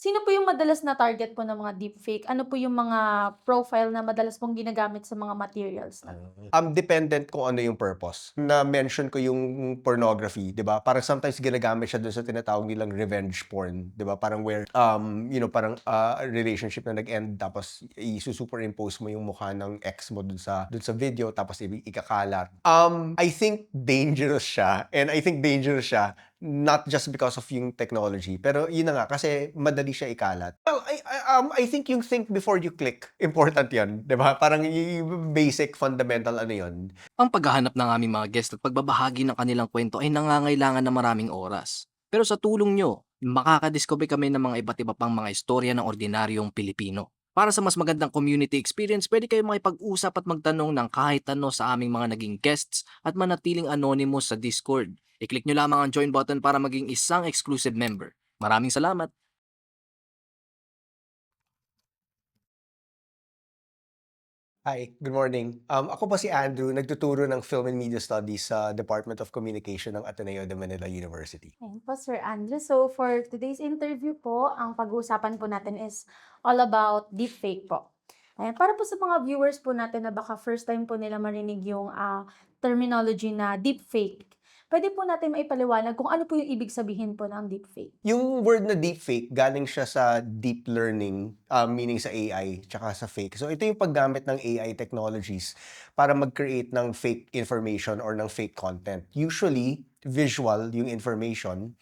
Sino po yung madalas na target po ng mga deepfake? Ano po yung mga profile na madalas pong ginagamit sa mga materials na to? Dependent kung ano yung purpose. Na-mention ko yung pornography, 'di ba? Parang sometimes ginagamit siya dun sa tinatawag nilang revenge porn, 'di ba? Parang where, parang, relationship na nag-end tapos superimpose mo yung mukha ng ex mo dun sa video tapos ikakalat. I think dangerous siya and I think dangerous siya not just because of yung technology, pero yun na nga, kasi madali siya ikalat. Well, I think yung think before you click, important yun, di ba? Parang yung basic, fundamental ano yun. Ang paghahanap ng aming mga guest at pagbabahagi ng kanilang kwento ay nangangailangan ng maraming oras. Pero sa tulong nyo, makakadiscover kami ng mga iba't iba pang mga istorya ng ordinaryong Pilipino. Para sa mas magandang community experience, pwede kayo makipag-usap at magtanong ng kahit ano sa aming mga naging guests at manatiling anonymous sa Discord. I-click nyo lamang ang join button para maging isang exclusive member. Maraming salamat! Hi, good morning. Ako po si Andrew, nagtuturo ng Film and Media Studies sa Department of Communication ng Ateneo de Manila University. Ayan po, Sir Andrew. So, for today's interview po, ang pag-uusapan po natin is all about deepfake po. Ayan, para po sa mga viewers po natin na baka first time po nila marinig yung terminology na deepfake, pwede po natin maipaliwanag kung ano po yung ibig sabihin po ng deepfake. Yung word na deepfake, galing siya sa deep learning, meaning sa AI, tsaka sa fake. So ito yung paggamit ng AI technologies para mag-create ng fake information or ng fake content. Usually, visual yung information,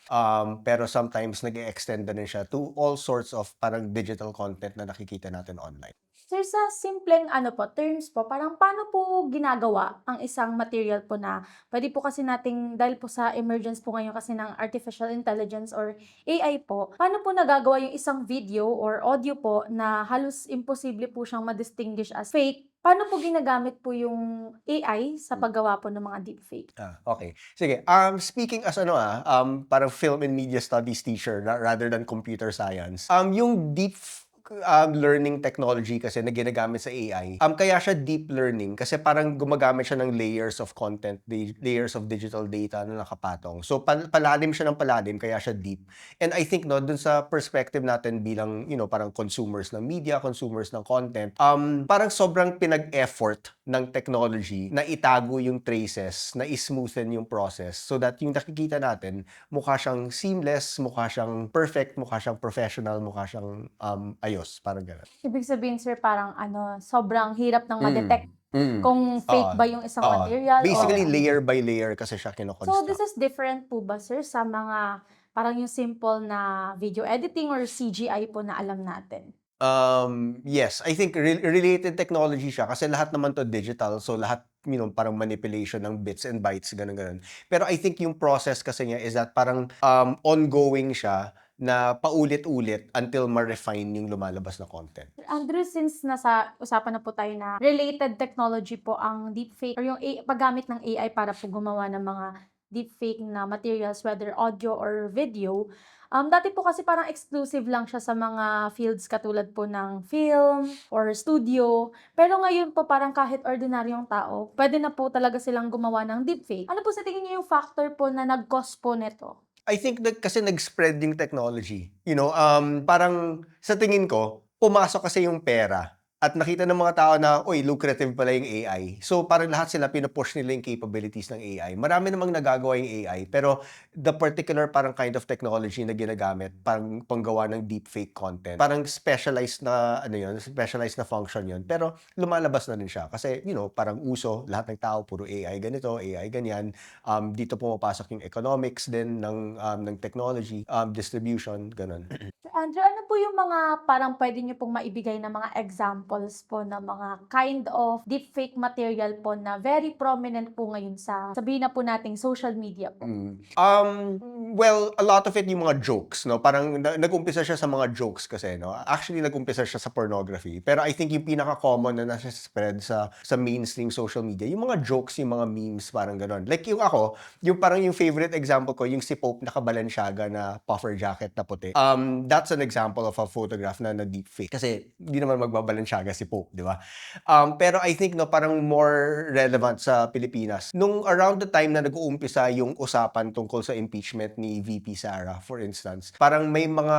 pero sometimes nag-extend na rin siya to all sorts of parang digital content na nakikita natin online. Sir, sa simpleng ano po, terms po, parang paano po ginagawa ang isang material po na pwede po kasi nating, dahil po sa emergence po ngayon kasi ng artificial intelligence or AI po, paano po nagagawa yung isang video or audio po na halos imposible po siyang ma-distinguish as fake? Paano po ginagamit po yung AI sa paggawa po ng mga deepfake? Okay. Sige, speaking as parang film and media studies teacher rather than computer science, yung deep learning technology kasi na ginagamit sa AI, kaya siya deep learning kasi parang gumagamit siya ng layers of content, layers of digital data na nakapatong. So, palalim siya ng palalim, kaya siya deep. And I think, no, dun sa perspective natin bilang, parang consumers ng media, consumers ng content, parang sobrang pinag-effort ng technology na itago yung traces, na ismoothen yung process so that yung nakikita natin, mukha siyang seamless, mukha siyang perfect, mukha siyang professional, mukha siyang ayos, parang gano'n. Ibig sabihin, sir, parang ano, sobrang hirap ng ma-detect Mm. kung Oo, fake ba yung isang oo. material or Basically, ano. layer by layer kasi siya So, this kino-construct. is different po ba, sir, sa mga parang yung simple na video editing or CGI po na alam natin? Yes, I think related technology siya kasi lahat naman 'to digital, so lahat, parang manipulation ng bits and bytes, gano'n, gano'n. Pero I think yung process kasi niya is that parang, ongoing siya na paulit-ulit until ma-refine yung lumalabas na content. Sir Andrew, since nasa usapan na po tayo na related technology po ang deepfake or yung paggamit ng AI para po gumawa ng mga deepfake na materials, whether audio or video, dati po kasi parang exclusive lang siya sa mga fields katulad po ng film or studio. Pero ngayon po parang kahit ordinaryong tao, pwede na po talaga silang gumawa ng deepfake. Ano po sa tingin niyo yung factor po na nag-cause po nito? I think kasi nag-spread yung technology. Parang sa tingin ko, pumasok kasi yung pera at nakita ng mga tao na, uy, lucrative pala yung AI. So parang lahat sila pinu-push nila yung capabilities ng AI. Marami namang nagagawa yung AI, pero the particular parang kind of technology na ginagamit, parang panggawa ng deepfake content, parang specialized na specialized na function yun. Pero lumalabas na din siya kasi, parang uso, lahat ng tao puro AI ganito, AI ganyan. Dito pumapasok yung economics din ng technology, distribution, gano'n. Sir Andrew, ano po yung mga parang puwede niyo pong maibigay na mga examples po ng mga kind of deepfake material po na very prominent po ngayon sa sabihin na po nating social media po? Well, a lot of it yung mga jokes, 'no? Parang nag-umpisa siya sa mga jokes kasi, 'no? Actually, nag-umpisa siya sa pornography. Pero I think yung pinaka-common na nasa-spread sa mainstream social media, yung mga jokes, yung mga memes, parang gano'n. Like yung ako, yung parang yung favorite example ko, yung si Pope naka-Balenciaga na puffer jacket na puti. That's an example of a photograph na deepfake. Kasi hindi naman magba Balenciaga si Pope, di ba? Pero I think no, parang more relevant sa Pilipinas. Nung around the time na nag-uumpisa yung usapan tungkol sa impeachment ni VP Sara, for instance, parang may mga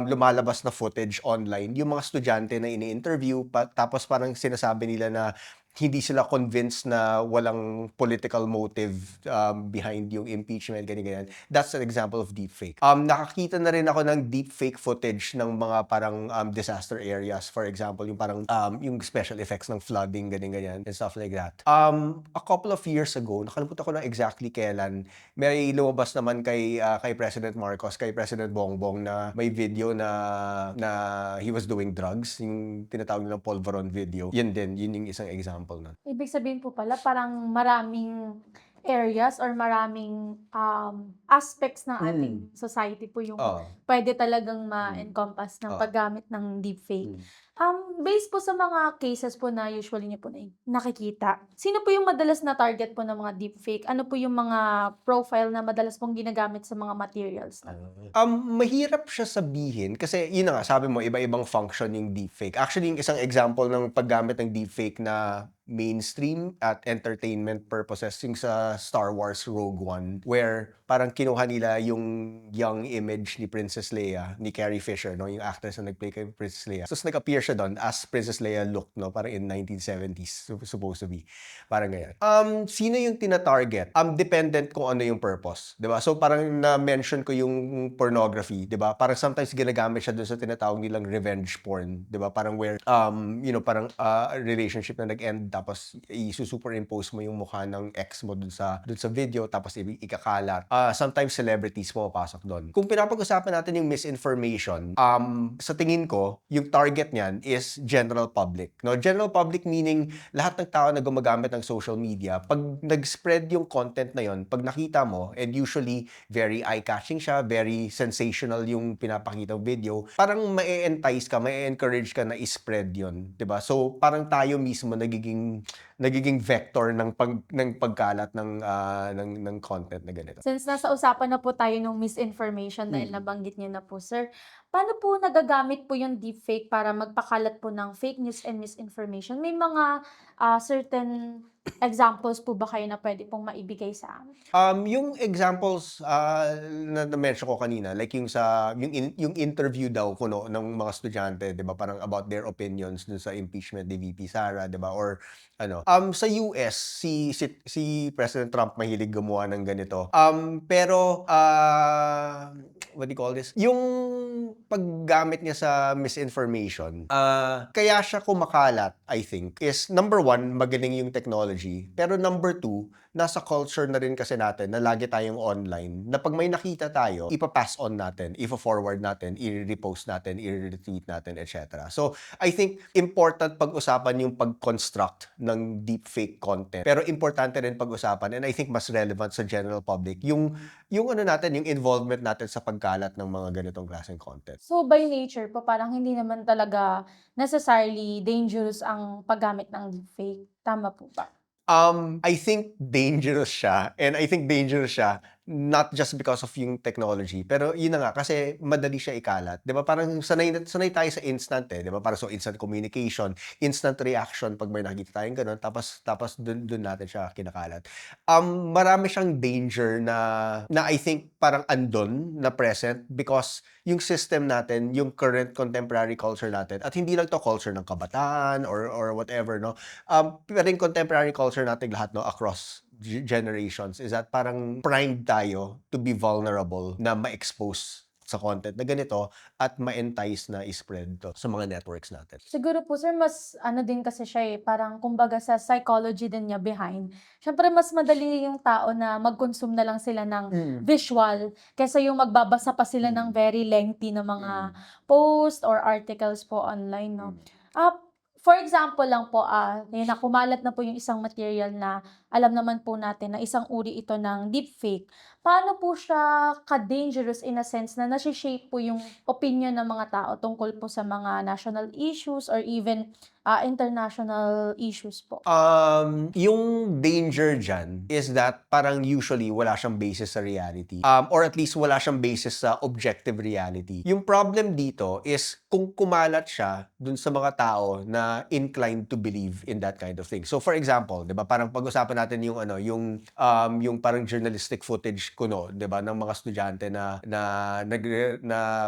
lumalabas na footage online, yung mga estudyante na ini-interview, tapos parang sinasabi nila na hindi sila convinced na walang political motive behind yung impeachment, ganyan. That's an example of deepfake. Nakakita na rin ako ng deepfake footage ng mga parang disaster areas. For example, yung parang yung special effects ng flooding, ganyan, and stuff like that. A couple of years ago, nakalimutan ko na exactly kailan, may lumabas naman kay President Marcos, kay President Bongbong na may video na he was doing drugs, yung tinatawag nilang Polvoron video. Yun yung isang example nun. Ibig sabihin po pala parang maraming areas or maraming aspects ng ating society po yung Oo. pwede talagang ma-encompass ng Oo. paggamit ng deepfake. Based po sa mga cases po na usually niyo po nakikita, sino po yung madalas na target po ng mga deepfake? Ano po yung mga profile na madalas pong ginagamit sa mga materials? Mahirap siya sabihin kasi yun na nga, sabi mo, iba-ibang function yung deepfake. Actually, yung isang example ng paggamit ng deepfake na mainstream at entertainment purposes yung sa Star Wars Rogue One, where parang kinuha nila yung young image ni Princess Leia, ni Carrie Fisher, no, yung actress na nag-play kay Princess Leia. So nag-appear siya doon as Princess Leia look, no, parang in 1970s supposed to be. Parang ganyan. Sino yung tina-target? Dependent kung ano yung purpose, 'di ba? So parang na-mention ko yung pornography, 'di ba? Parang sometimes ginagamit siya doon sa tinatawag nilang revenge porn, 'di ba? Parang where parang a relationship na nag-end tapos i-superimpose mo yung mukha ng ex mo dun sa video tapos ikakalat. Sometimes celebrities pumapasok doon. Kung pinapag-usapan natin yung misinformation, sa tingin ko, yung target niyan is general public. No? General public meaning lahat ng tao na gumagamit ng social media, pag nag-spread yung content na yon, pag nakita mo, and usually very eye-catching siya, very sensational yung pinapakitang video, parang ma-entice ka, ma-encourage ka na i-spread yon, 'di ba? So parang tayo mismo nagiging vector ng pagkalat ng content na ganito. Since nasa usapan na po tayo ng misinformation dahil nabanggit niyo na po, sir, paano po nagagamit po yung deepfake para magpakalat po ng fake news and misinformation? May mga certain examples po ba kayo na pwede pong maibigay sa amin? Yung examples na na-mention ko kanina, like yung interview daw kuno ng mga estudyante, 'di ba, parang about their opinions dun sa impeachment ni VP Sara, 'di ba? Or ano, sa US si President Trump mahilig gumawa ng ganito. Pero what do you call this? Yung paggamit niya sa misinformation, kaya siya kumakalat, I think, is number one, magaling yung technology. Pero number two, nasa culture na rin kasi natin na lagi tayong online, na pag may nakita tayo, ipapass on natin, ipa-forward natin, i-repost natin, i-retweet natin, etc. So, I think important pag-usapan yung pag-construct ng deepfake content. Pero importante rin pag-usapan, and I think mas relevant sa general public, yung ano natin, yung involvement natin sa pagkalat ng mga ganitong klaseng content. So, by nature po, parang hindi naman talaga necessarily dangerous ang paggamit ng deepfake. Tama po ba? I think dangerous siya, and I think dangerous siya not just because of yung technology, pero yun na nga, kasi madali siya ikalat. 'Di ba? Parang sanay tayo sa instant 'di ba? Parang so instant communication, instant reaction pag may nakita tayong ganun, tapos dun natin siya kinakalat. Marami siyang danger na I think parang andon na present because yung system natin, yung current contemporary culture natin, at hindi lang to culture ng kabataan or whatever, no? Pero yung contemporary culture natin lahat, no, across generations, is that parang primed tayo to be vulnerable na ma-expose sa content na ganito at ma-entice na i-spread to sa mga networks natin. Siguro po, sir, mas ano din kasi siya parang kumbaga sa psychology din niya behind. Siyempre, mas madali yung tao na mag-consume na lang sila ng visual kaysa yung magbabasa pa sila ng very lengthy na mga post or articles po online, no? For example lang po, yun na, kumalat na po yung isang material na alam naman po natin na isang uri ito ng deepfake, paano po siya ka-dangerous in a sense na nashi-shape po yung opinion ng mga tao tungkol po sa mga national issues or even international issues po? Yung danger dyan is that parang usually wala siyang basis sa reality. Or at least wala siyang basis sa objective reality. Yung problem dito is kung kumalat siya dun sa mga tao na inclined to believe in that kind of thing. So for example, 'di ba, parang pag-usapan natin yung yung parang journalistic footage kuno, 'di ba, ng mga estudyante na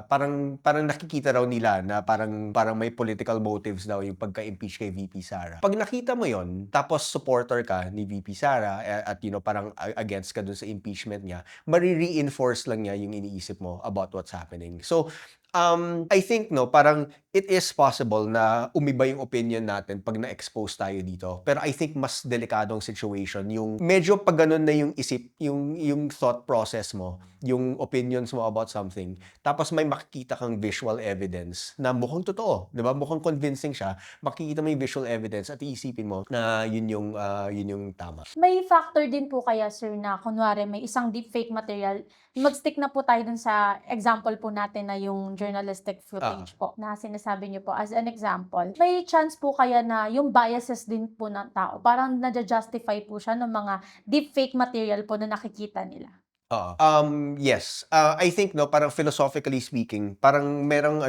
parang nakikita raw nila na parang may political motives daw yung pagka-impeach kay VP Sara. Pag nakita mo yon, tapos supporter ka ni VP Sara at parang against ka dun sa impeachment niya, mari-reinforce lang niya yung iniisip mo about what's happening. So I think parang it is possible na umiba yung opinion natin pag na-expose tayo dito. Pero I think mas delikadong situation yung medyo pag ganun na yung isip, yung thought process mo, yung opinions mo about something. Tapos may makikita kang visual evidence na mukhang totoo, 'di ba? Mukhang convincing siya. Makikita mo yung visual evidence at iisipin mo na yun yung tama. May factor din po kaya sir na kunwari may isang deepfake material, mag-stick na po tayo dun sa example po natin na yung journalistic footage po na sinasabi niyo po as an example. May chance po kaya na yung biases din po ng tao, parang nadja-justify po siya ng mga deepfake material po na nakikita nila? Oo. Yes. I think parang philosophically speaking, parang merong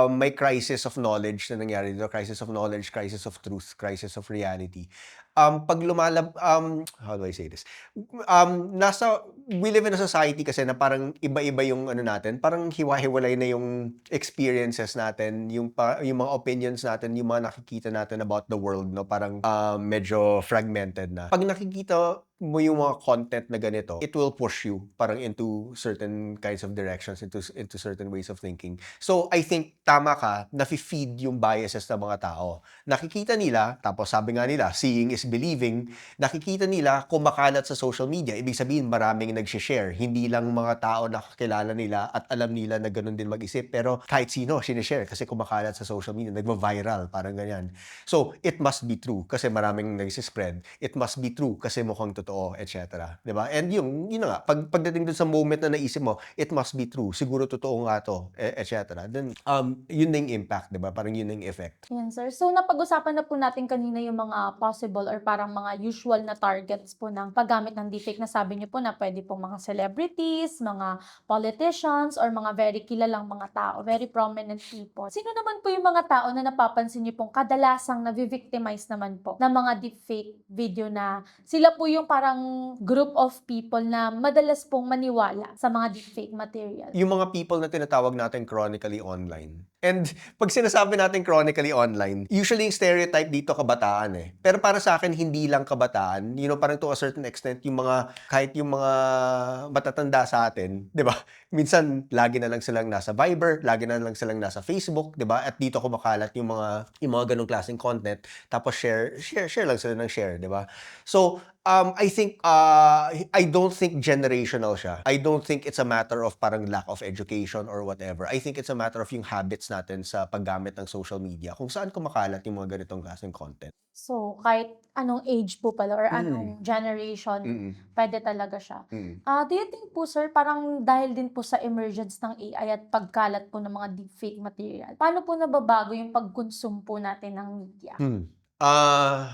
may crisis of knowledge na nangyari dito, crisis of knowledge, crisis of truth, crisis of reality. Pag how do I say this? We live in a society kasi na parang iba-iba yung natin, parang hiwa-hiwalay na yung experiences natin, yung mga opinions natin, yung mga nakikita natin about the world, no? Parang medyo fragmented na. Pag nakikita mo yung mga content na ganito, it will push you parang into certain kinds of directions, into certain ways of thinking. So, I think tama ka, nafi-feed yung biases ng mga tao. Nakikita nila, tapos sabi nga nila, seeing is believing, nakikita nila, kumakalat sa social media, ibig sabihin maraming nag-share. Hindi lang mga tao na kakilala nila at alam nila na ganun din mag-isip, pero kahit sino, sinishare kasi kumakalat sa social media, nagva-viral, parang ganyan. So, it must be true kasi maraming nagsispread. It must be true kasi mukhang totoo, etc. Diba? And yun na nga, pagdating dun sa moment na naisip mo, it must be true, siguro totoo nga to, etc. Then, yun na yung impact, diba? Parang yun na yung effect. Yan sir. So napag-usapan na po natin kanina yung mga possible or parang mga usual na targets po ng paggamit ng deepfake. Nasabi niyo po na pwede pong mga celebrities, mga politicians, or mga very kilalang mga tao, very prominent people. Sino naman po yung mga tao na napapansin niyo pong kadalasang na-victimize naman po ng mga deepfake video na sila po yung parang group of people na madalas pong maniwala sa mga deepfake material? Yung mga people na tinatawag natin chronically online. And pag sinasabi natin chronically online, usually yung stereotype dito kabataan eh. Pero para sa akin, hindi lang kabataan. Parang to a certain extent, kahit yung mga matatanda sa atin, di ba? Minsan, lagi na lang silang nasa Viber, lagi na lang silang nasa Facebook, di ba? At dito kumakalat yung mga ganong klaseng content. Tapos share lang sila ng share, di ba? So, I think, I don't think generational siya. I don't think it's a matter of parang lack of education or whatever. I think it's a matter of yung habits natin sa paggamit ng social media, kung saan kumakalat yung mga ganitong klaseng content. So, kahit anong age po pala or Mm. anong generation, Mm. pwede talaga siya. Mm. Do you think po sir, parang dahil din po sa emergence ng AI at pagkalat po ng mga deepfake material, paano po nababago yung pag-consume po natin ng media?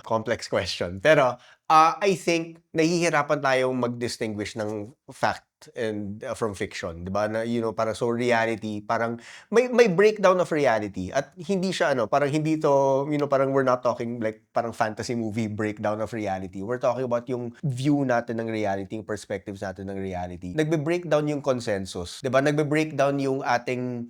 Complex question. Pero, I think nahihirapan tayong mag-distinguish ng fact and from fiction, 'di ba? Na parang so reality, parang may breakdown of reality at hindi siya parang hindi to, parang we're not talking like parang fantasy movie breakdown of reality. We're talking about yung view natin ng reality, yung perspectives natin ng reality. Nagbe-breakdown yung consensus, 'di ba? Nagbe-breakdown yung ating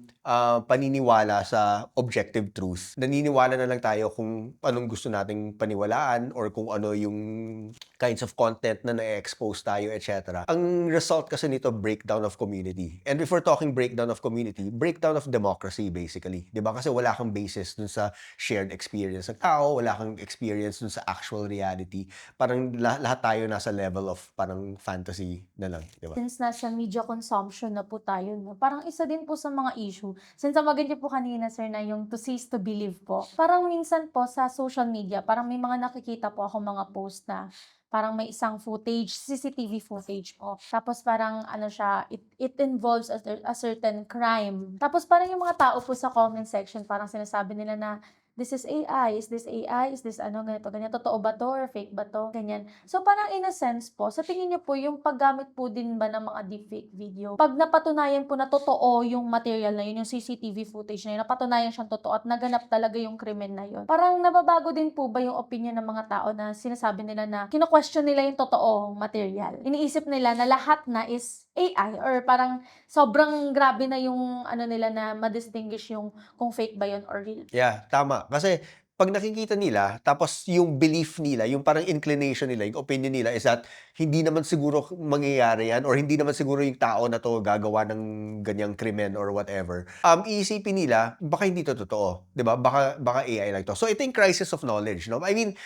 paniniwala sa objective truth. Naniniwala na lang tayo kung anong gusto nating paniwalaan or kung ano yung kinds of content na na-expose tayo, etc. Ang result kasi nito, breakdown of community. And if we're talking breakdown of community, breakdown of democracy basically. 'Di ba? Kasi wala kang basis dun sa shared experience ng tao, wala kang experience dun sa actual reality. Parang lahat tayo nasa level of parang fantasy na lang, 'di ba? Since nasa media consumption na po tayo, no, parang isa din po sa mga issue, since nabanggit niyo po kanina sir na yung to see is to believe po, parang minsan po sa social media, parang may mga nakikita po ako mga post na parang may isang footage, CCTV footage po. Tapos parang ano siya, it involves a certain crime. Tapos parang yung mga tao po sa comment section, parang sinasabi nila na, this is AI, is this AI, is this ano, ganito, ganyan, totoo ba to or fake ba to, ganyan. So parang in a sense po, sa tingin niyo po, yung paggamit po din ba ng mga deepfake video, pag napatunayan po na totoo yung material na yun, yung CCTV footage na yun, napatunayan siyang totoo at naganap talaga yung krimen na yun, parang nababago din po ba yung opinion ng mga tao na sinasabi nila na kino-question nila yung totoong material? Iniisip nila na lahat na is AI or parang sobrang grabe na yung ano nila na ma-distinguish yung kung fake ba yun or real. Yeah, tama. Kasi pag nakikita nila, tapos yung belief nila, yung parang inclination nila, yung opinion nila is that hindi naman siguro mangyayari yan or hindi naman siguro yung tao na to gagawa ng ganyang krimen or whatever. Iisipin nila, baka hindi to totoo. 'Di ba? Baka AI lang to. So ito yung crisis of knowledge, no? I mean,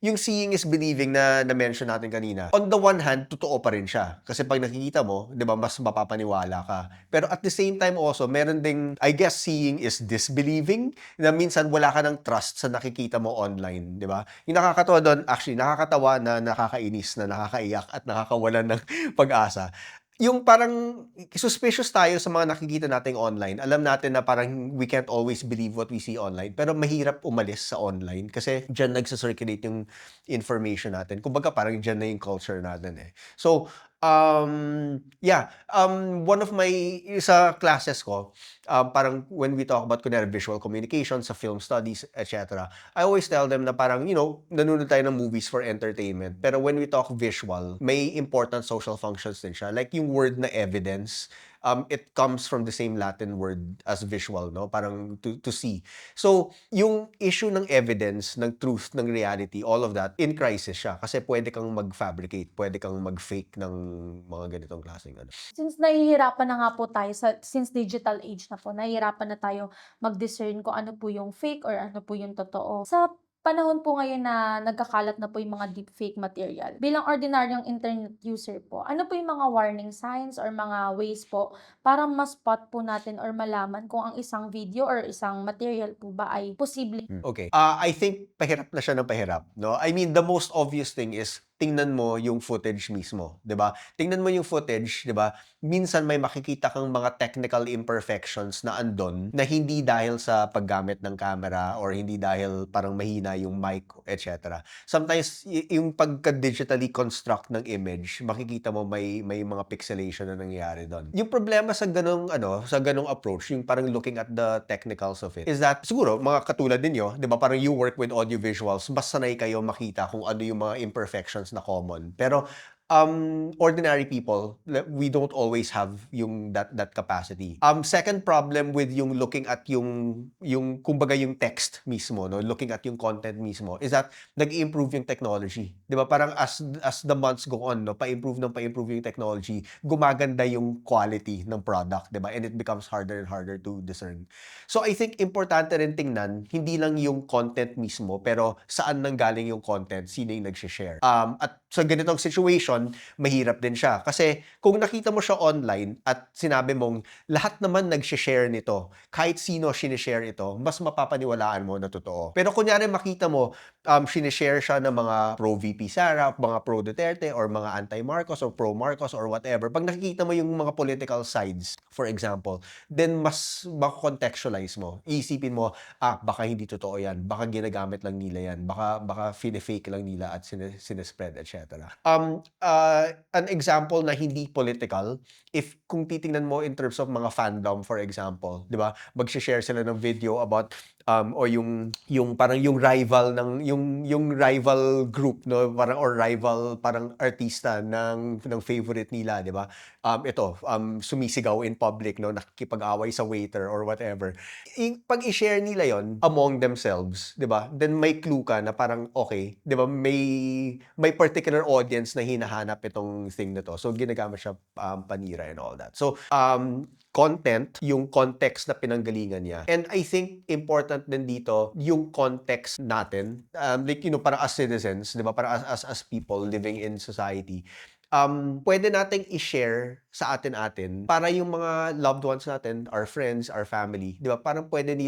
yung seeing is believing na na-mention natin kanina, on the one hand, totoo pa rin siya. Kasi pag nakikita mo, di ba, mas mapapaniwala ka. Pero at the same time also, meron ding, I guess, seeing is disbelieving, na minsan wala ka ng trust sa nakikita mo online, di ba? Yung nakakatawa doon, actually, nakakatawa na nakakainis, na nakakaiyak, at nakakawalan ng pag-asa. Yung parang suspicious tayo sa mga nakikita nating online. Alam natin na parang we can't always believe what we see online. Pero mahirap umalis sa online kasi dyan nagsa-circulate yung information natin. Kumbaga parang dyan na yung culture natin eh. So, one of my, sa classes ko, parang when we talk about kunyari visual communication sa film studies, etc. I always tell them na parang, nanonood tayo ng movies for entertainment. Pero when we talk visual, may important social functions din siya. Like yung word na evidence, it comes from the same Latin word as visual, no? Parang to see. So, yung issue ng evidence, ng truth, ng reality, all of that, in crisis siya. Kasi pwede kang mag-fabricate, pwede kang mag-fake ng mga ganitong klaseng ano. Since nahihirapan na nga po tayo since digital age na po, nahihirapan na tayo mag-discern kung ano po yung fake or ano po yung totoo. Sa panahon po ngayon na nagkakalat na po yung mga deepfake material, bilang ordinaryong internet user po, ano po yung mga warning signs or mga ways po para ma-spot po natin or malaman kung ang isang video or isang material po ba ay posible? Okay. I think pahirap na siya ng pahirap, no? I mean, the most obvious thing is tingnan mo yung footage mismo, 'di ba? Tingnan mo yung footage, 'di ba? Minsan may makikita kang mga technical imperfections na andon na hindi dahil sa paggamit ng camera or hindi dahil parang mahina yung mic, etc. Sometimes yung pagka-digitally construct ng image, makikita mo may mga pixelation na nangyayari doon. Yung problema sa ganung approach, yung parang looking at the technicals of it, is that siguro mga katulad ninyo, 'di ba? Parang you work with audio visuals, mas sanay kayo makita kung ano yung mga imperfections na common. Pero ordinary people, we don't always have yung that capacity. Second problem with yung looking at yung kumbaga yung text mismo, no, looking at yung content mismo, is that nag-improve yung technology. 'Di ba? Parang as the months go on, no, pa-improve yung technology, gumaganda yung quality ng product, 'di ba? And it becomes harder and harder to discern. So I think importante rin tingnan hindi lang yung content mismo, pero saan nanggaling yung content, sino yung nag-share. At sa ganitong situation, mahirap din siya. Kasi kung nakita mo siya online at sinabi mong lahat naman nag-share nito, kahit sino sinishare ito, mas mapapaniwalaan mo na totoo. Pero kunyari makita mo, sinishare siya ng mga pro-VP Sara, mga pro-Duterte, or mga anti-Marcos, or pro-Marcos, or whatever. Pag nakikita mo yung mga political sides, for example, then mas mako-contextualize mo. Iisipin mo, baka hindi totoo yan, baka ginagamit lang nila yan, baka fake lang nila at sinespread, etc. An example na hindi political, if kung titingnan mo in terms of mga fandom, for example, 'di ba? Mag-share sila ng video about o yung parang yung rival ng yung rival group, no, parang or rival parang artista ng favorite nila, 'di ba? Sumisigaw in public, no, nakikipag-away sa waiter or whatever. Pag i-share nila yon among themselves, 'di ba? Then may clue ka na parang okay, 'di ba? May particular audience na hinahanap itong thing na to. So ginagamit siya panira and all that. So content, yung context na pinanggalingan niya. And I think important din dito yung context natin. Like, para as citizens, 'di ba? Para as people living in society. pwede nating i-share sa atin-atin para yung mga loved ones natin, our friends, our family, 'di ba? Parang pwede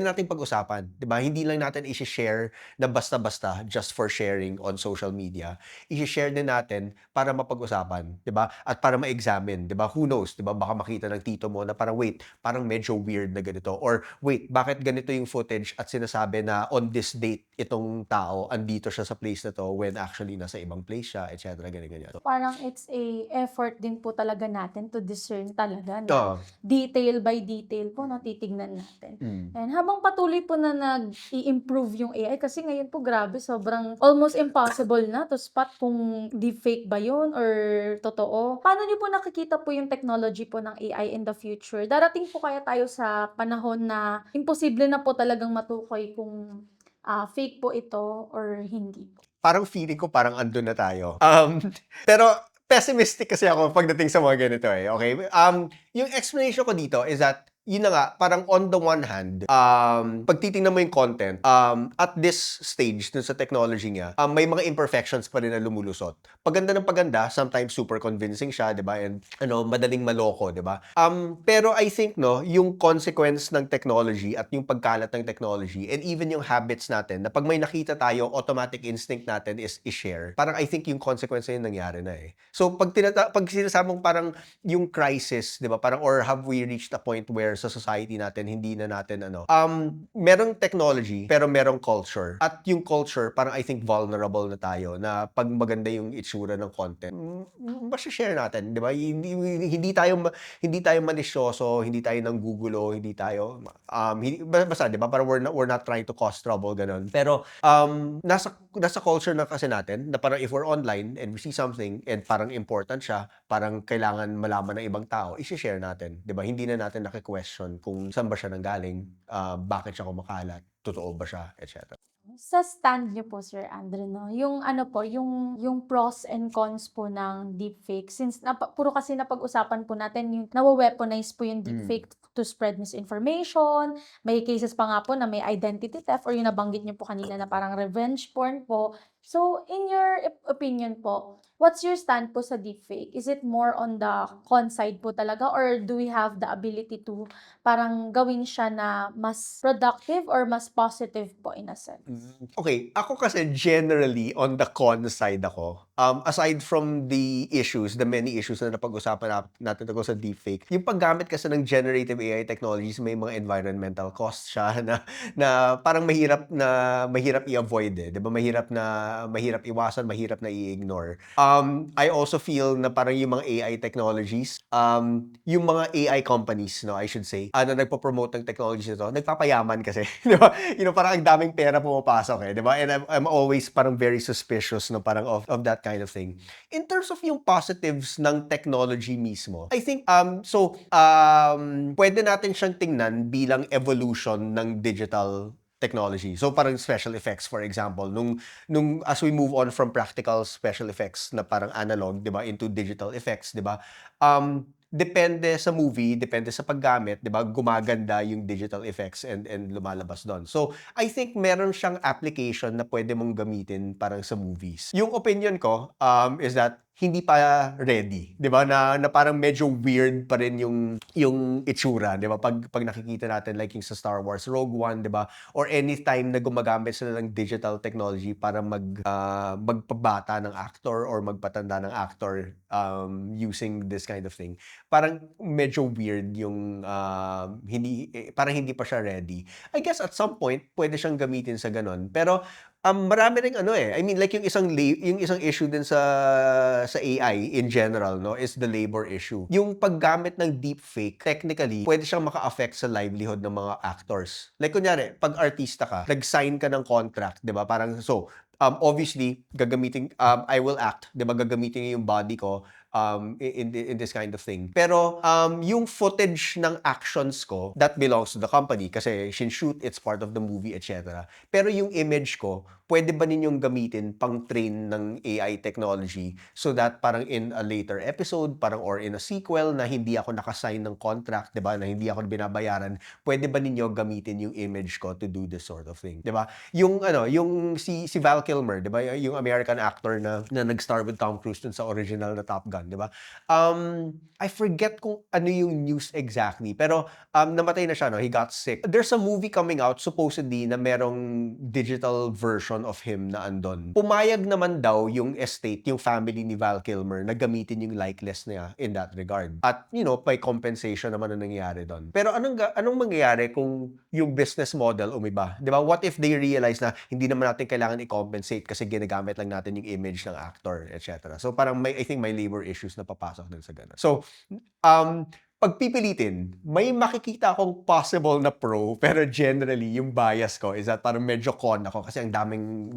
nating pag-usapan, 'di ba? Hindi lang natin i-share na basta-basta just for sharing on social media. I-share din natin para mapag-usapan, 'di ba? At para ma-examine, 'di ba? Who knows, 'di ba? Baka makita ng tito mo na parang wait, parang medyo weird na ganito, or wait, bakit ganito yung footage at sinasabi na on this date itong tao andito siya sa place na to when actually nasa ibang place siya, etc. ganyan. Parang it's a effort din po talaga natin to discern talaga na Oo. detail by detail po no, titignan natin. Mm. And habang patuloy po na nag-i-improve yung AI, kasi ngayon po grabe, sobrang almost impossible na to spot kung deepfake ba yun or totoo. Paano niyo po nakikita po yung technology po ng AI in the future? Darating po kaya tayo sa panahon na imposible na po talagang matukoy kung fake po ito or hindi po? Parang feeling ko parang andun na tayo. Pero pessimistic kasi ako pagdating sa mga ganito eh, okay? Yung explanation ko dito is that, yun na nga, parang on the one hand, pag titingnan mo yung content, at this stage dun sa technology niya, may mga imperfections pa rin na lumulusot. Paganda ng paganda, sometimes super convincing siya, di ba? And madaling maloko, di ba? Pero I think, no, yung consequence ng technology at yung pagkalat ng technology and even yung habits natin, na pag may nakita tayo, automatic instinct natin is i-share. Parang I think yung consequence na yun nangyari na eh. So pag sinasabong parang yung crisis, di ba? Parang, or have we reached a point where sa society natin, hindi na natin merong technology, pero merong culture. At yung culture, parang I think vulnerable na tayo, na pag maganda yung itsura ng content, share natin, di ba? Hindi tayo malisyoso, hindi tayo nanggugulo, hindi tayo, basta, di ba? Parang we're not trying to cause trouble, ganun. Pero, nasa culture na kasi natin, na parang if we're online and we see something and parang important siya, parang kailangan malaman ng ibang tao, i-share natin, 'di ba? Hindi na natin naki-question kung saan ba siya nanggaling, bakit siya kumakalat, totoo ba siya, etc. Sa stand niyo po, Sir Andre, no, yung ano po, yung pros and cons po ng deepfake, since puro kasi napag-usapan po natin yung nawe-weaponize po yung deepfake to spread misinformation, may cases pa nga po na may identity theft or yung nabanggit niyo po kanina na parang revenge porn po. So, in your opinion po, what's your stand po sa deepfake? Is it more on the con side po talaga, or do we have the ability to parang gawin siya na mas productive or mas positive po in a sense? Okay, ako kasi generally on the con side ako. Aside from the many issues na napag-usapan natin tungkol sa deepfake, yung paggamit kasi ng generative AI technologies, may mga environmental costs siya na parang mahirap i-avoid eh, 'di ba? Mahirap iwasan, mahirap na i-ignore. I also feel na parang yung mga AI technologies, yung mga AI companies, no, I should say, na nagpo-promote ng technologies nito, nagpapayaman kasi, 'di ba? Parang ang daming pera pumapasok eh, 'di ba? And I'm always parang very suspicious, no, parang of that kind of thing. In terms of yung positives ng technology mismo, I think pwede natin siyang tingnan bilang evolution ng digital technology. So parang special effects, for example, nung as we move on from practical special effects na parang analog, 'di ba, into digital effects, 'di ba? Depende sa movie, depende sa paggamit, 'di ba? Gumaganda yung digital effects and lumalabas doon. So, I think meron siyang application na pwede mong gamitin parang sa movies. Yung opinion ko is that hindi pa ready, 'di ba? Na parang medyo weird pa rin yung itsura, 'di ba? Pag nakikita natin like yung sa Star Wars Rogue One, 'di ba? Or anytime na gumagamit sila ng digital technology para magpabata ng actor or magpatanda ng actor using this kind of thing. Parang medyo weird yung parang hindi pa siya ready. I guess at some point pwede siyang gamitin sa ganun. Pero marami ring I mean like yung isang issue din sa AI in general, no, is the labor issue. Yung paggamit ng deepfake, technically, pwede siyang maka-affect sa livelihood ng mga actors. Like kunyari, pag artista ka, nag-sign ka ng contract, 'di ba? Parang obviously gagamitin I will act, 'di ba? Gagamitin yung body ko in this kind of thing. Pero yung footage ng actions ko, that belongs to the company kasi shoot, it's part of the movie, etc. Pero yung image ko, pwede ba ninyong gamitin pang train ng AI technology so that parang in a later episode, parang or in a sequel na hindi ako nakasign ng contract, 'di ba, na hindi ako binabayaran, pwede ba ninyo gamitin yung image ko to do this sort of thing, 'di ba? Yung si Val Kilmer, 'di ba, yung American actor na nag-star with Tom Cruise dun sa original na Top Gun, 'di ba? I forget kung ano yung news exactly, pero namatay na siya, no? He got sick. There's a movie coming out supposedly na merong digital version of him na andon. Pumayag naman daw yung estate, yung family ni Val Kilmer na gamitin yung likeness niya in that regard. At may compensation naman na nangyayari doon. Pero anong mangyayari kung yung business model umiba? 'Di ba? What if they realize na hindi naman natin kailangan i-compensate kasi ginagamit lang natin yung image ng actor, etc. So parang I think may labor issues na papasok din sa ganun. So pag pipilitin, may makikita akong possible na pro, pero generally, yung bias ko is that parang medyo con ako kasi ang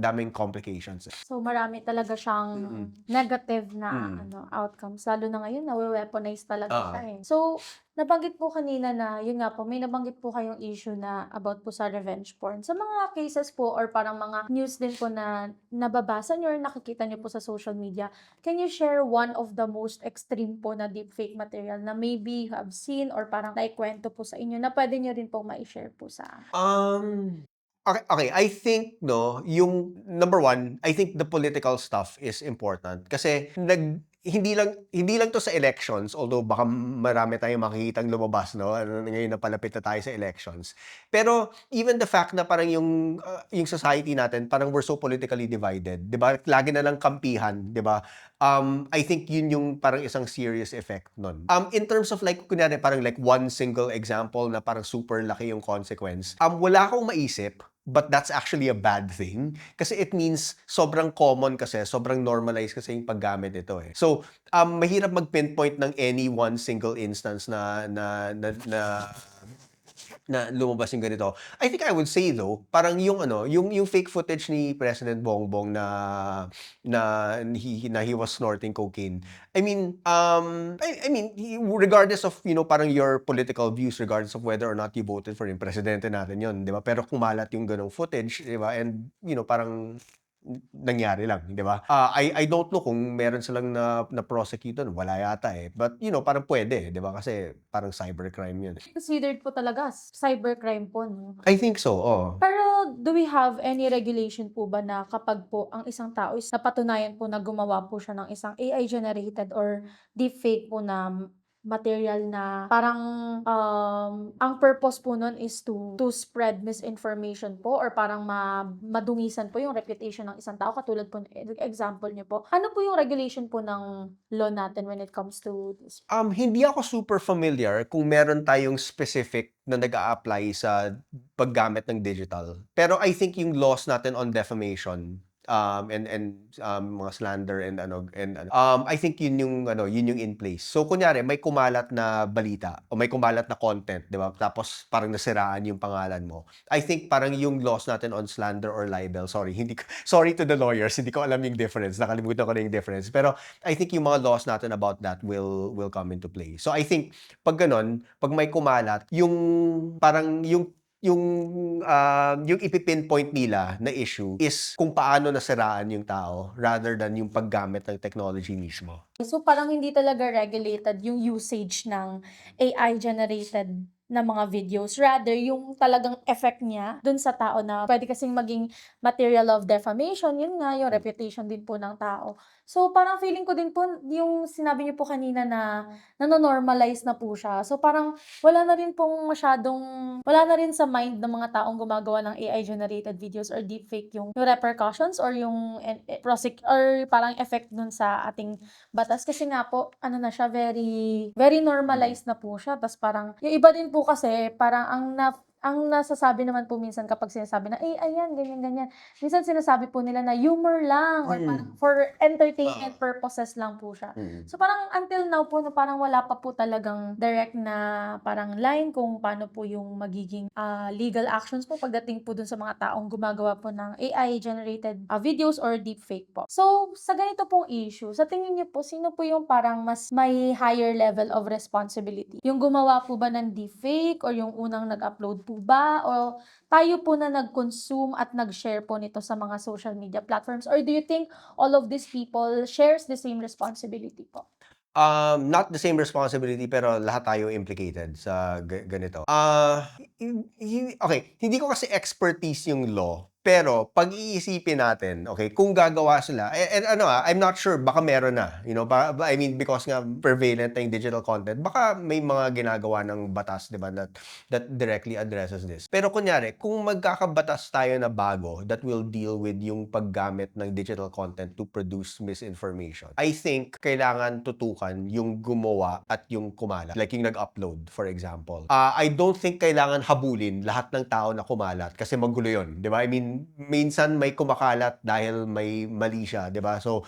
daming complications. So, marami talaga siyang negative na outcomes. Lalo na ngayon, nawe-weaponize talaga siya eh. So, nabanggit po kanina na, yun nga po, may nabanggit po kayong issue na about po sa revenge porn. Sa mga cases po or parang mga news din po na nababasa nyo or nakikita nyo po sa social media, can you share one of the most extreme po na deepfake material na maybe you have seen or parang naikwento po sa inyo na pwede nyo rin po ma-share po sa Okay, I think yung number one, I think the political stuff is important kasi hindi lang to sa elections, although baka marami tayong makikitang lumabas ngayon na palapit na tayo sa elections. Pero even the fact na parang yung society natin parang we're so politically divided, 'di ba? Lagi na lang kampihan, 'di ba? I think yun yung parang isang serious effect nun. In terms of like kunyari parang like one single example na parang super laki yung consequence. Wala akong maisip. But that's actually a bad thing kasi it means sobrang common kasi, sobrang normalized kasi yung paggamit nito eh. So, mahirap mag-pinpoint ng any one single instance na lumabas yung ganito. I think I would say though, parang yung fake footage ni President Bongbong na he was snorting cocaine. I mean, regardless of, parang your political views, regardless of whether or not you voted for him, presidente natin yun, di ba? Pero kumalat yung ganong footage, di ba? And, parang nangyari lang, di ba? I don't know kung meron silang na-prosecute doon. Wala yata eh. But, parang pwede, di ba? Kasi parang cybercrime yun. considered po talaga as cybercrime po, no? I think so, oh. Pero do we have any regulation po ba na kapag po ang isang tao is napatunayan po na gumawa po siya ng isang AI-generated or deepfake po na material na parang ang purpose po nun is to spread misinformation po or parang madungisan po yung reputation ng isang tao katulad po example niyo po. Ano po yung regulation po ng law natin when it comes to this? Hindi ako super familiar kung meron tayong specific na nag-a-apply sa paggamit ng digital. Pero I think yung laws natin on defamation and mga slander and I think yun yung in place. So kunyari may kumalat na balita o may kumalat na content, 'di ba? Tapos parang nasiraan yung pangalan mo. I think parang yung laws natin on slander or libel, sorry to the lawyers, hindi ko alam yung difference. Nakalimutan ko na yung difference. Pero I think yung mga laws natin about that will come into play. So I think pag ganun, pag may kumalat, yung parang yung ipipinpoint nila na issue is kung paano nasiraan yung tao rather than yung paggamit ng technology mismo. So parang hindi talaga regulated yung usage ng AI-generated na mga videos. Rather, yung talagang effect niya dun sa tao na pwede kasing maging material of defamation, yun nga, yung reputation din po ng tao. So parang feeling ko din po, yung sinabi niyo po kanina na nanonormalize na po siya. So parang wala na rin sa mind ng mga taong gumagawa ng AI-generated videos or deepfake yung repercussions or yung or parang effect dun sa ating batas. Kasi nga po, na siya, very, very normalized na po siya. Tapos parang, yung iba din po kasi, parang Ang nasasabi naman po minsan kapag sinasabi na, ayan, ganyan-ganyan. Minsan sinasabi po nila na humor lang or parang for entertainment purposes lang po siya. So parang until now po, no, parang wala pa po talagang direct na parang line kung paano po yung magiging legal actions po pagdating po dun sa mga taong gumagawa po ng AI-generated videos or deepfake po. So, sa ganito pong issue, sa tingin niyo po, sino po yung parang mas may higher level of responsibility? Yung gumawa po ba ng deepfake or yung unang nag-upload po ba? O tayo po na nag-consume at nag-share po nito sa mga social media platforms? Or do you think all of these people shares the same responsibility po? Not the same responsibility pero lahat tayo implicated sa ganito. Okay, hindi ko kasi expertise yung law, pero pag-iisipin natin, okay, kung gagawa sila, and ano I'm not sure, baka meron na, I mean, because nga prevalent na yung digital content, baka may mga ginagawa ng batas, di ba, that directly addresses this. Pero kunyari, kung magkakabatas tayo na bago that will deal with yung paggamit ng digital content to produce misinformation, I think kailangan tutukan yung gumawa at yung kumalat. Like yung nag-upload, for example. I don't think kailangan habulin lahat ng tao na kumalat kasi magulo yun, di ba? I mean, minsan may kumakalat dahil may mali siya, di ba? So,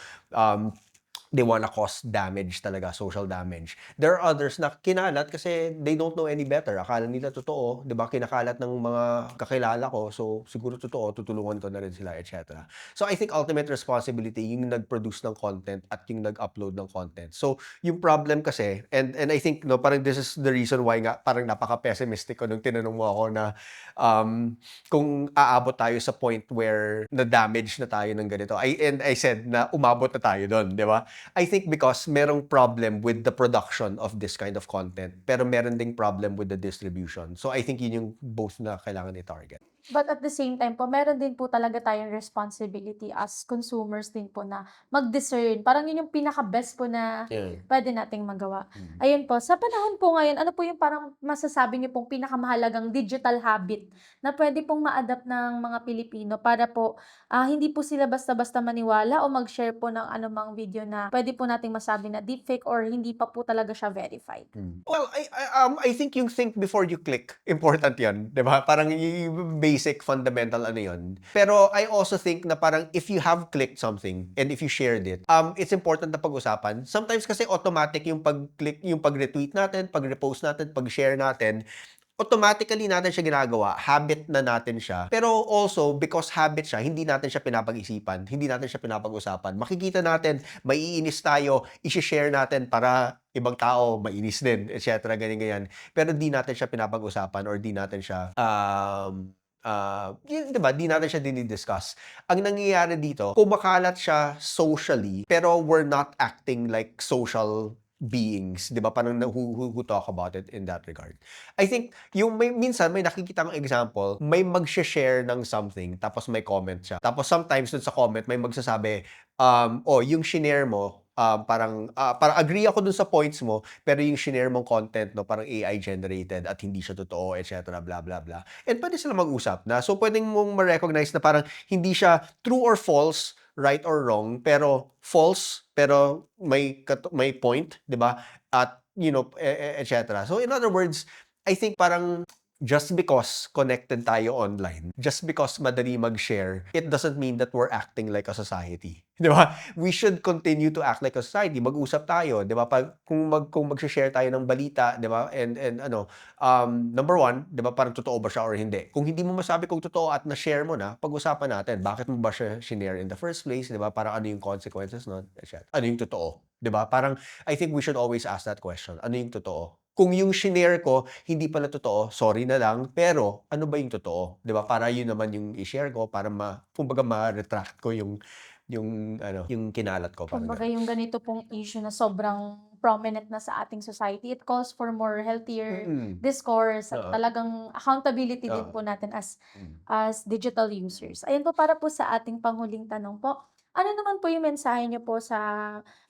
they wanna cause damage talaga, social damage. There are others na kinalat kasi they don't know any better. Akala nila totoo, 'di ba? Kinakalat ng mga kakilala ko, so siguro totoo, tutulungan ko na rin sila, etc. So I think ultimate responsibility yung nag-produce ng content at yung nag-upload ng content. So yung problem kasi, and I think no, parang this is the reason why nga parang napaka-pessimistic ko nung tinanong mo ako na kung aabot tayo sa point where na-damage na tayo ng ganito. I said na umabot na tayo doon, 'di ba? I think because merong problem with the production of this kind of content, pero meron ding problem with the distribution. So I think yun yung both na kailangan i-target. But at the same time po, meron din po talaga tayong responsibility as consumers din po na mag-discern. Parang yun yung pinaka-best po na Yeah. pwede nating magawa. Ayun po, sa panahon po ngayon, ano po yung parang masasabi niyo pong pinakamahalagang digital habit na pwede pong ma-adapt ng mga Pilipino para po hindi po sila basta-basta maniwala o mag-share po ng anumang video na pwede po nating masabi na deepfake or hindi pa po talaga siya verified? Well, I think yung think before you click, important yun, di ba? Parang yung basic, fundamental ano yun. Pero I also think na parang if you have clicked something and if you shared it, it's important na pag-usapan. Sometimes kasi automatic yung pag-click, yung pag-retweet natin, pag-repost natin, pag-share natin, automatically natin siya ginagawa, habit na natin siya. Pero also, because habit siya, hindi natin siya pinapag-isipan, hindi natin siya pinapag-usapan. Makikita natin, maiinis tayo, i-share natin para ibang tao mainis din, etc. Ganyan-ganyan. Pero di natin siya pinapag-usapan or di natin siya diba, di natin siya dinidiscuss. Ang nangyayari dito, kumakalat siya socially, pero we're not acting like social beings, di ba? Parang who talk about it in that regard. I think, yung minsan may nakikita kong example, may mag-share ng something, tapos may comment siya. Tapos sometimes dun sa comment, may magsasabi, yung shinare mo, parang agree ako dun sa points mo, pero yung shinare mong content, no, parang AI generated at hindi siya totoo, etc. Blah, blah, blah. And pwede sila mag-usap na. So, pwedeng mong ma-recognize na parang hindi siya true or false, right or wrong, pero false, pero may point, 'di ba? At etc. So in other words, I think parang just because connected tayo online, just because madali mag-share, it doesn't mean that we're acting like a society. 'Di ba? We should continue to act like a society. Mag-usap tayo, 'di ba? Kung mag-share tayo ng balita, 'di ba? And number one, 'di ba, parang totoo ba siya or hindi? Kung hindi mo masabi kung totoo at na-share mo na, pag-usapan natin. Bakit mo ba siya shinare in the first place, 'di ba? Parang ano yung consequences nun, etc. Ano yung totoo? 'Di ba? Parang I think we should always ask that question. Ano yung totoo? Kung yung shinare ko hindi pala totoo, sorry na lang, pero ano ba yung totoo? 'Di ba? Para yun naman yung i-share ko para kumbaga ma-retract ko yung kinalat ko, parang Kumbaga gano'n. yung ganito pong issue na sobrang prominent na sa ating society, it calls for more healthier discourse at Oo. talagang accountability din Oo. po natin as Mm. digital users. Ayan po, para po sa ating panghuling tanong po, ano naman po yung mensahe niyo po sa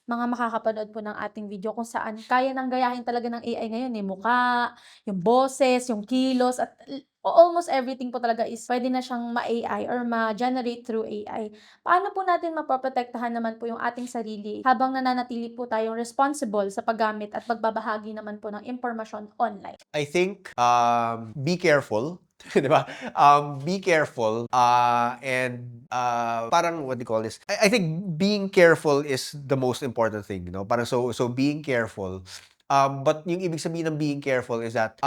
mga makakapanood po ng ating video kung saan kaya nang gayahin talaga ng AI ngayon, mukha, yung boses, yung kilos, at almost everything po talaga is pwede na siyang ma-AI or ma-generate through AI. Paano po natin mapoprotektahan naman po yung ating sarili habang nananatili po tayong responsible sa paggamit at pagbabahagi naman po ng impormasyon online? I think, be careful. 'di ba? Be careful, and parang what do you call this? I think being careful is the most important thing, no? Parang so being careful. But yung ibig sabihin ng being careful is that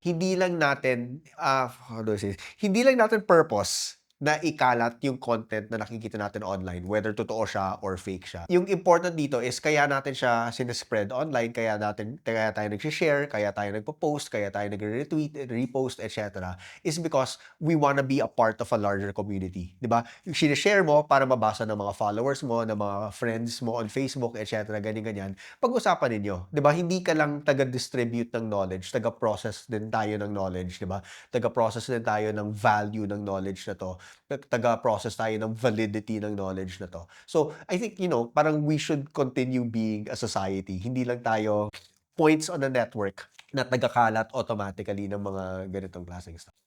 hindi lang natin how do I say this? Hindi lang natin purpose na ikalat yung content na nakikita natin online, whether totoo siya or fake siya. Yung important dito is kaya natin siya sinespread online, kaya tayo nag-share, kaya tayo nagpo-post, kaya tayo nagre-retweet, repost, etc. is because we wanna be a part of a larger community, 'di ba? Yung sinishare mo para mabasa ng mga followers mo, ng mga friends mo on Facebook, etc. ganyan-ganyan. Pag-usapan ninyo, 'di ba? Hindi ka lang taga-distribute ng knowledge, taga-process din tayo ng knowledge, 'di ba? Taga-process din tayo ng value ng knowledge na 'to. Taga-process tayo ng validity ng knowledge na 'to. So, I think, parang we should continue being a society. Hindi lang tayo points on a network na tagakalat automatically ng mga ganitong klaseng stuff.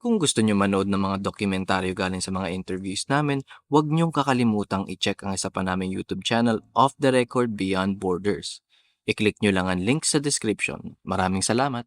Kung gusto nyo manood ng mga dokumentaryo galing sa mga interviews namin, huwag niyong kakalimutang i-check ang isa pa naming YouTube channel, Off the Record Beyond Borders. I-click nyo lang ang link sa description. Maraming salamat!